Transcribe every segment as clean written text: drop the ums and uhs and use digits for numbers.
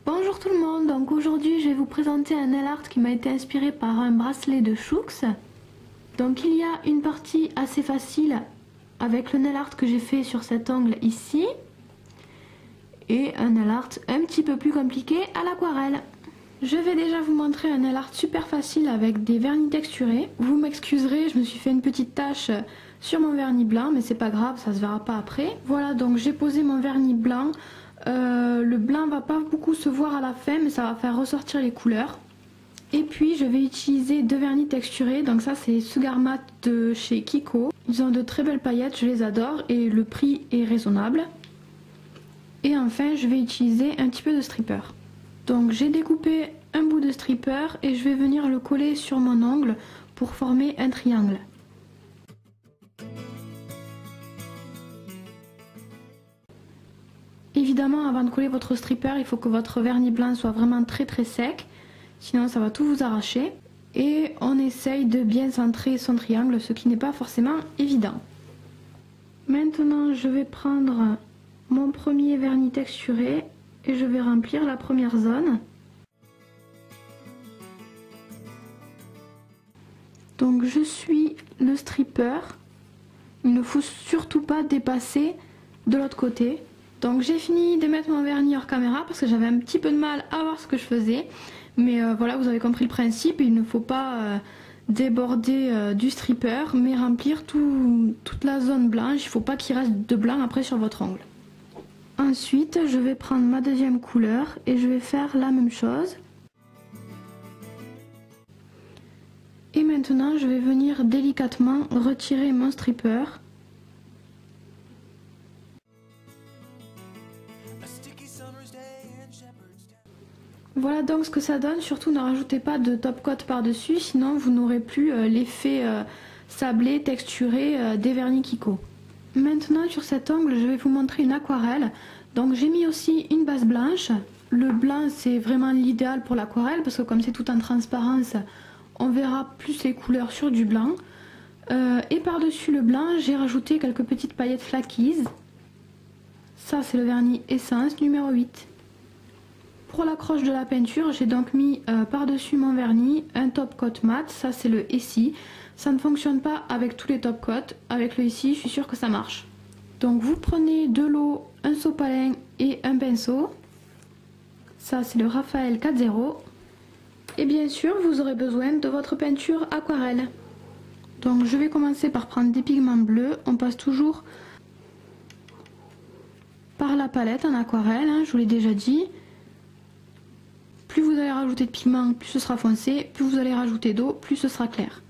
Bonjour tout le monde, donc aujourd'hui je vais vous présenter un nail art qui m'a été inspiré par un bracelet de Chooks. Donc il y a une partie assez facile avec le nail art que j'ai fait sur cet ongle ici. Et un nail art un petit peu plus compliqué à l'aquarelle. Je vais déjà vous montrer un nail art super facile avec des vernis texturés. Vous m'excuserez, je me suis fait une petite tache sur mon vernis blanc, mais c'est pas grave, ça se verra pas après. Voilà, donc j'ai posé mon vernis blanc. Le blanc va pas beaucoup se voir à la fin, mais ça va faire ressortir les couleurs. Et puis je vais utiliser deux vernis texturés, donc ça c'est Sugar Matte de chez Kiko. Ils ont de très belles paillettes, je les adore et le prix est raisonnable. Et enfin je vais utiliser un petit peu de stripper. Donc j'ai découpé un bout de stripper et je vais venir le coller sur mon ongle pour former un triangle. Évidemment, avant de coller votre stripper, il faut que votre vernis blanc soit vraiment très sec, sinon ça va tout vous arracher. Et on essaye de bien centrer son triangle, ce qui n'est pas forcément évident. Maintenant, je vais prendre mon premier vernis texturé et je vais remplir la première zone. Donc je suis le stripper, il ne faut surtout pas dépasser de l'autre côté. Donc j'ai fini de mettre mon vernis hors caméra parce que j'avais un petit peu de mal à voir ce que je faisais. Mais voilà, vous avez compris le principe, il ne faut pas déborder du stripper, mais remplir toute la zone blanche, il ne faut pas qu'il reste de blanc après sur votre ongle. Ensuite, je vais prendre ma deuxième couleur et je vais faire la même chose. Et maintenant, je vais venir délicatement retirer mon stripper. Voilà donc ce que ça donne, surtout ne rajoutez pas de top coat par dessus, sinon vous n'aurez plus l'effet sablé, texturé des vernis Kiko. Maintenant sur cet ongle je vais vous montrer une aquarelle, donc j'ai mis aussi une base blanche. Le blanc c'est vraiment l'idéal pour l'aquarelle parce que comme c'est tout en transparence, on verra plus les couleurs sur du blanc. Et par dessus le blanc j'ai rajouté quelques petites paillettes flaquises. Ça c'est le vernis Essence numéro 8. Pour l'accroche de la peinture, j'ai donc mis par-dessus mon vernis un top coat mat, ça c'est le Essie. Ça ne fonctionne pas avec tous les top coats, avec le Essie je suis sûre que ça marche. Donc vous prenez de l'eau, un sopalin et un pinceau. Ça c'est le Raphaël 4.0. Et bien sûr vous aurez besoin de votre peinture aquarelle. Donc je vais commencer par prendre des pigments bleus, on passe toujours par la palette en aquarelle, hein, je vous l'ai déjà dit. Plus vous allez rajouter de pigments, plus ce sera foncé, plus vous allez rajouter d'eau, plus ce sera clair.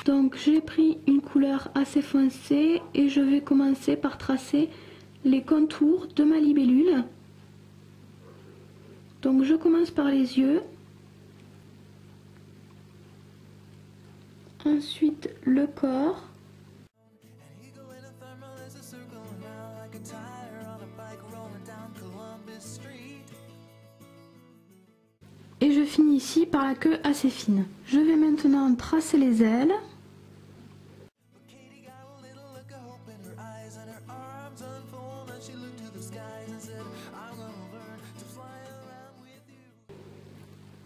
Donc j'ai pris une couleur assez foncée et je vais commencer par tracer les contours de ma libellule. Donc je commence par les yeux, ensuite le corps, et je finis ici par la queue assez fine. Je vais maintenant tracer les ailes.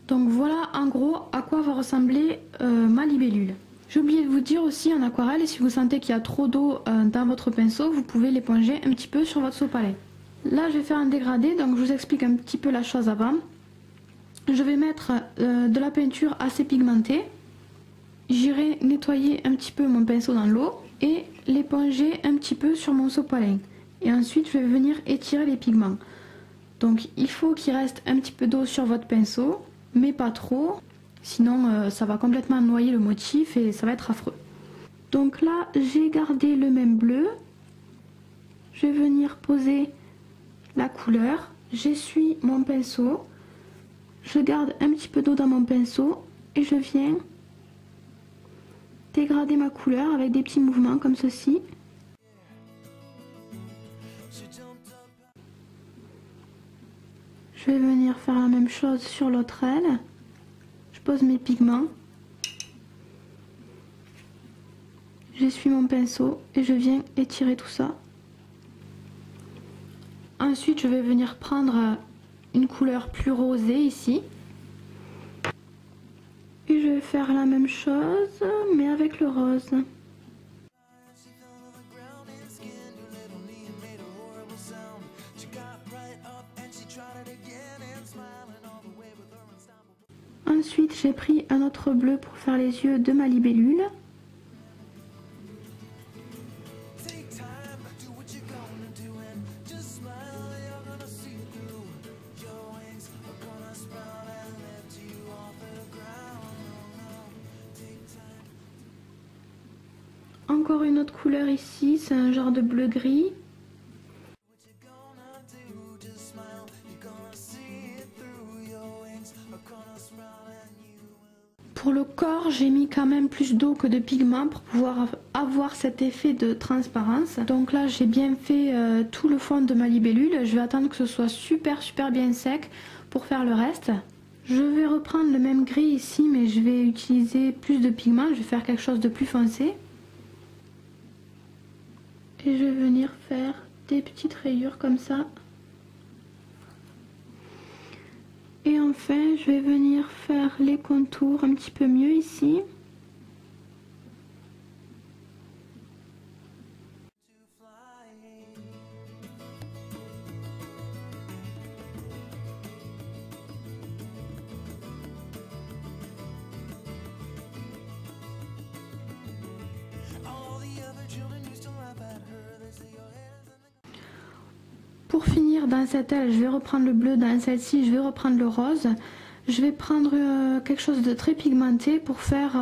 Donc voilà en gros à quoi va ressembler ma libellule. J'ai oublié de vous dire aussi en aquarelle, si vous sentez qu'il y a trop d'eau dans votre pinceau, vous pouvez l'éponger un petit peu sur votre sopalin. Là je vais faire un dégradé, donc je vous explique un petit peu la chose avant. Je vais mettre de la peinture assez pigmentée. J'irai nettoyer un petit peu mon pinceau dans l'eau et l'éponger un petit peu sur mon sopalin. Et ensuite je vais venir étirer les pigments. Donc il faut qu'il reste un petit peu d'eau sur votre pinceau, mais pas trop. Sinon ça va complètement noyer le motif et ça va être affreux. Donc là j'ai gardé le même bleu. Je vais venir poser la couleur. J'essuie mon pinceau. Je garde un petit peu d'eau dans mon pinceau et je viens dégrader ma couleur avec des petits mouvements comme ceci. Je vais venir faire la même chose sur l'autre aile. Je pose mes pigments. J'essuie mon pinceau et je viens étirer tout ça. Ensuite, je vais venir prendre une couleur plus rosée ici. Et je vais faire la même chose, mais avec le rose. Ensuite, j'ai pris un autre bleu pour faire les yeux de ma libellule. Encore une autre couleur ici, c'est un genre de bleu gris. Pour le corps, j'ai mis quand même plus d'eau que de pigment pour pouvoir avoir cet effet de transparence. Donc là, j'ai bien fait tout le fond de ma libellule. Je vais attendre que ce soit super bien sec pour faire le reste. Je vais reprendre le même gris ici, mais je vais utiliser plus de pigment. Je vais faire quelque chose de plus foncé. Et je vais venir faire des petites rayures comme ça. Et enfin, je vais venir faire les contours un petit peu mieux ici. Pour finir dans cette aile, je vais reprendre le bleu, dans celle-ci, je vais reprendre le rose. Je vais prendre quelque chose de très pigmenté pour faire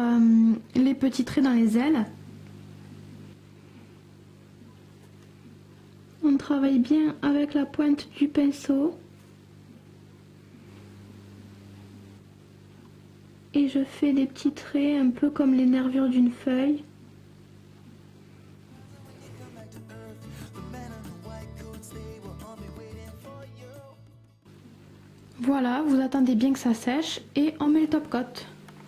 les petits traits dans les ailes. On travaille bien avec la pointe du pinceau. Et je fais des petits traits un peu comme les nervures d'une feuille. Voilà, vous attendez bien que ça sèche et on met le top coat.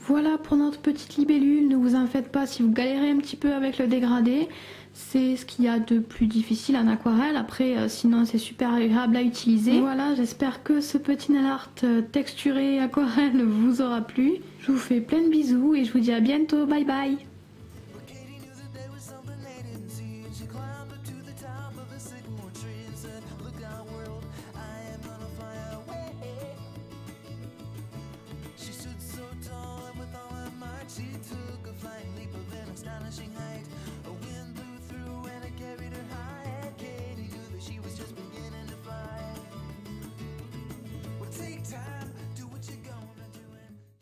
Voilà pour notre petite libellule, ne vous en faites pas si vous galérez un petit peu avec le dégradé. C'est ce qu'il y a de plus difficile en aquarelle, après sinon c'est super agréable à utiliser. Voilà, j'espère que ce petit nail art texturé aquarelle vous aura plu. Je vous fais plein de bisous et je vous dis à bientôt, bye bye.